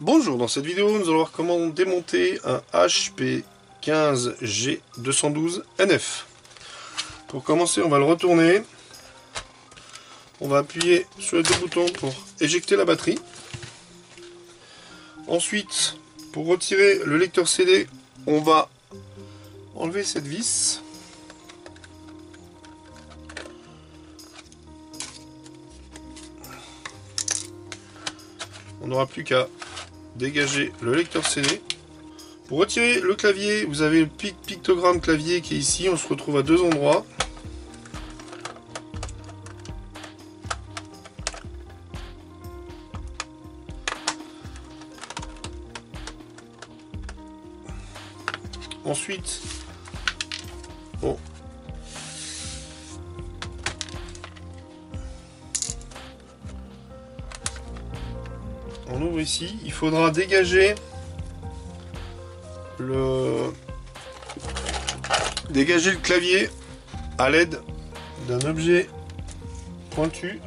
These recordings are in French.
Bonjour, dans cette vidéo nous allons voir comment démonter un HP 15G212NF. Pour commencer, on va le retourner. On va appuyer sur les deux boutons pour éjecter la batterie. Ensuite, pour retirer le lecteur CD, on va enlever cette vis. On n'aura plus qu'à dégager le lecteur CD. Pour retirer le clavier, vous avez le pictogramme clavier qui est ici. On se retrouve à deux endroits. Ensuite, on ouvre ici. Il faudra dégager le clavier à l'aide d'un objet pointu.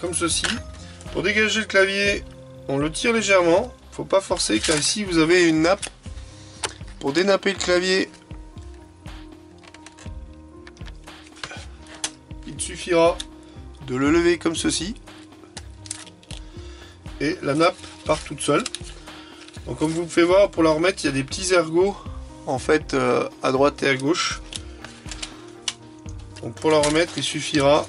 Comme ceci. Pour dégager le clavier, on le tire légèrement. Faut pas forcer car ici vous avez une nappe. Pour dénapper le clavier, il suffira de le lever comme ceci. Et la nappe part toute seule. Donc comme vous pouvez voir, pour la remettre, il y a des petits ergots en fait à droite et à gauche. Donc pour la remettre, il suffira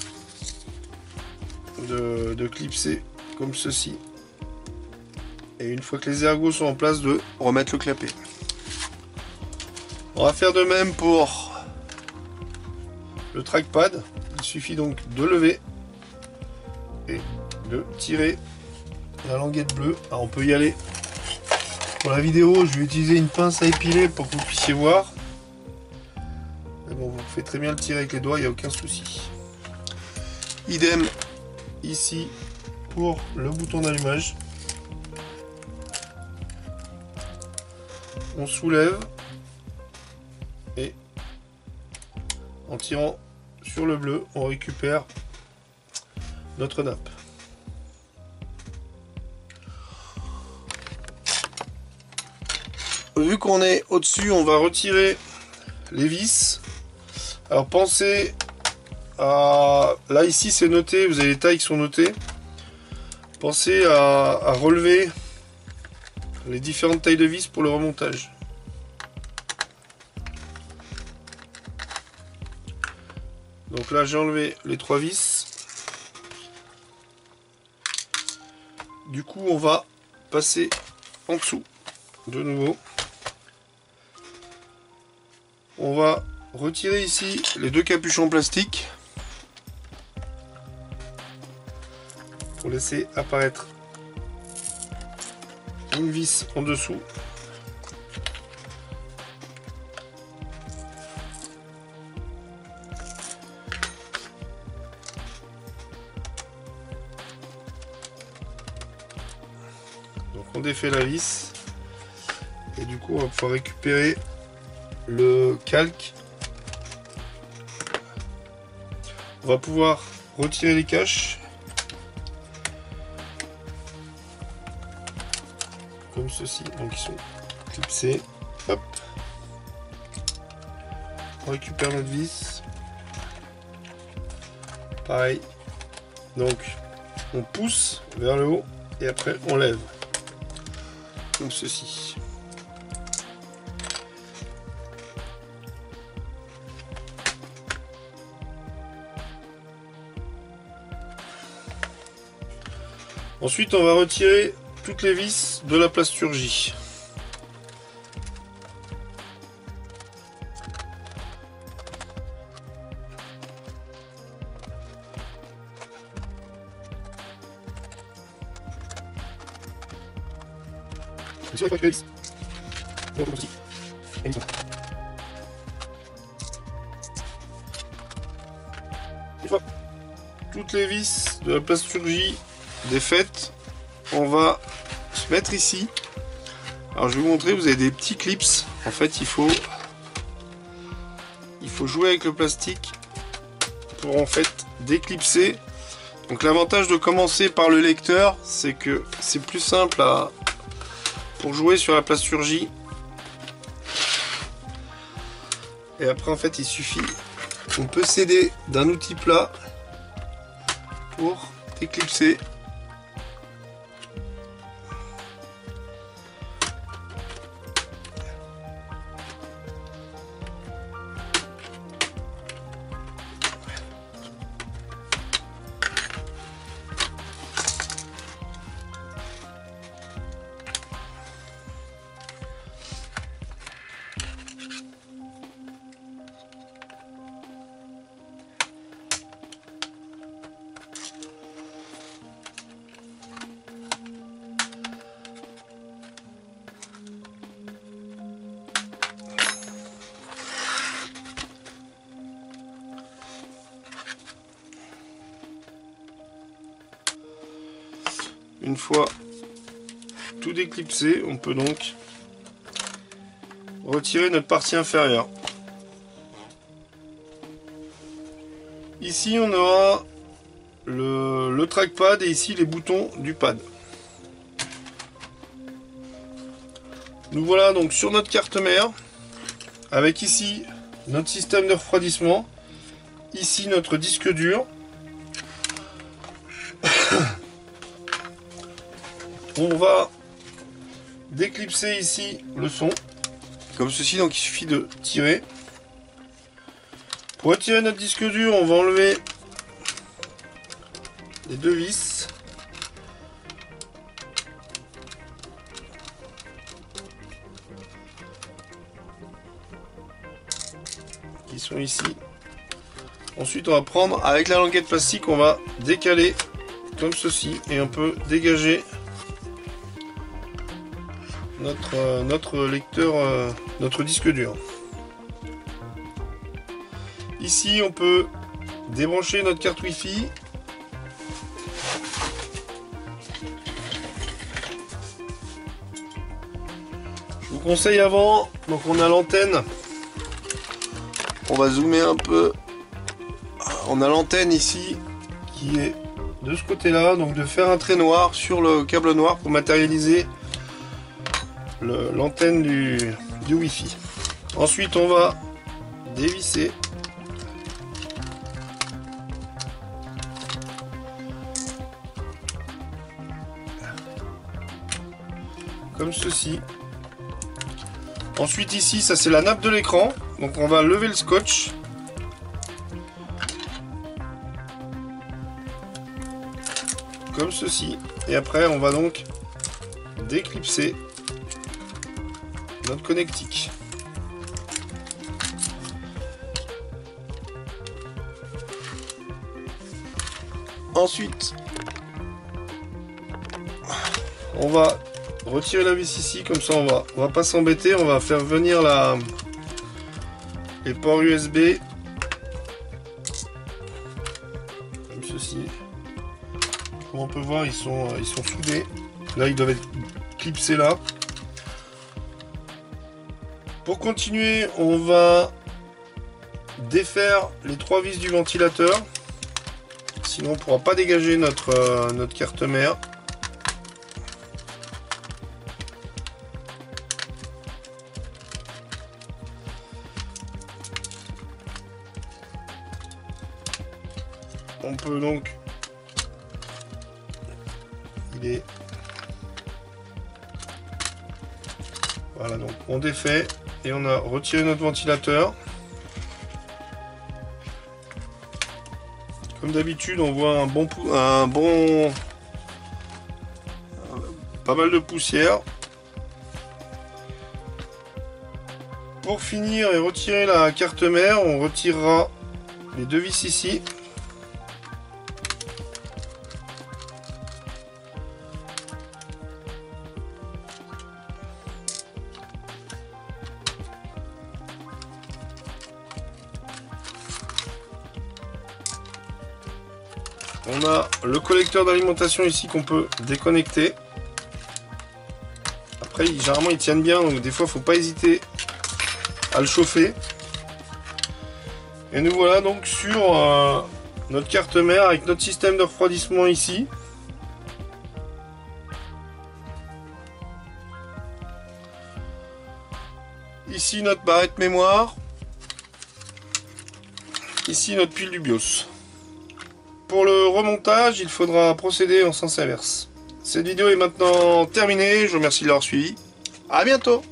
de clipser comme ceci. Et une fois que les ergots sont en place, de remettre le clapet. On va faire de même pour le trackpad. Il suffit donc de lever et de tirer la languette bleue. Alors on peut y aller. Pour la vidéo, je vais utiliser une pince à épiler pour que vous puissiez voir. Mais bon, vous pouvez très bien le tirer avec les doigts, il n'y a aucun souci. Idem ici pour le bouton d'allumage. On soulève et en tirant sur le bleu, on récupère notre nappe. Vu qu'on est au-dessus, on va retirer les vis. Alors pensez à... Là ici c'est noté, vous avez les tailles qui sont notées. Pensez à relever les différentes tailles de vis pour le remontage. Donc là j'ai enlevé les trois vis. Du coup on va passer en dessous de nouveau. On va retirer ici les deux capuchons plastiques pour laisser apparaître une vis en dessous. Donc on défait la vis et du coup on va pouvoir récupérer le calque. On va pouvoir retirer les caches comme ceci, donc ils sont clipsés. Hop. On récupère notre vis. Pareil. Donc on pousse vers le haut et après on lève. Comme ceci. Ensuite, on va retirer toutes les vis de la plasturgie. Une fois toutes les vis de la plasturgie défaites, on va se mettre ici. Alors je vais vous montrer, vous avez des petits clips. En fait il faut jouer avec le plastique pour en fait déclipser. Donc l'avantage de commencer par le lecteur, c'est que c'est plus simple pour jouer sur la plasturgie. Et après en fait il suffit, on peut s'aider d'un outil plat pour déclipser. Une fois tout déclipsé, on peut donc retirer notre partie inférieure. Ici on aura le trackpad et ici les boutons du pad. Nous voilà donc sur notre carte mère avec ici notre système de refroidissement, ici notre disque dur. On va déclipser ici le son, comme ceci, donc il suffit de tirer. Pour retirer notre disque dur, on va enlever les deux vis. Qui sont ici. Ensuite, on va prendre, avec la languette plastique, on va décaler comme ceci et on peut dégager notre lecteur, notre disque dur. Ici on peut débrancher notre carte Wi-Fi. Je vous conseille avant, donc on a l'antenne, on va zoomer un peu, on a l'antenne ici qui est de ce côté là, donc de faire un trait noir sur le câble noir pour matérialiser l'antenne du Wi-Fi. Ensuite on va dévisser comme ceci. Ensuite ici ça c'est la nappe de l'écran, donc on va lever le scotch comme ceci et après on va donc déclipser notre connectique. Ensuite, on va retirer la vis ici, comme ça on va pas s'embêter, on va faire venir les ports USB comme ceci. Comme on peut voir, ils sont soudés. Là, ils doivent être clipsés là. Pour continuer, on va défaire les trois vis du ventilateur. Sinon, on ne pourra pas dégager notre carte mère. On peut donc... Voilà, donc on défait et on a retiré notre ventilateur. Comme d'habitude, on voit pas mal de poussière. Pour finir et retirer la carte mère, on retirera les deux vis ici. On a le collecteur d'alimentation ici qu'on peut déconnecter. Après, généralement, ils tiennent bien, donc des fois, il ne faut pas hésiter à le chauffer. Et nous voilà donc sur notre carte mère avec notre système de refroidissement ici. Ici notre barrette mémoire. Ici notre pile du BIOS. Pour le remontage, il faudra procéder en sens inverse. Cette vidéo est maintenant terminée. Je vous remercie de l'avoir suivi. À bientôt!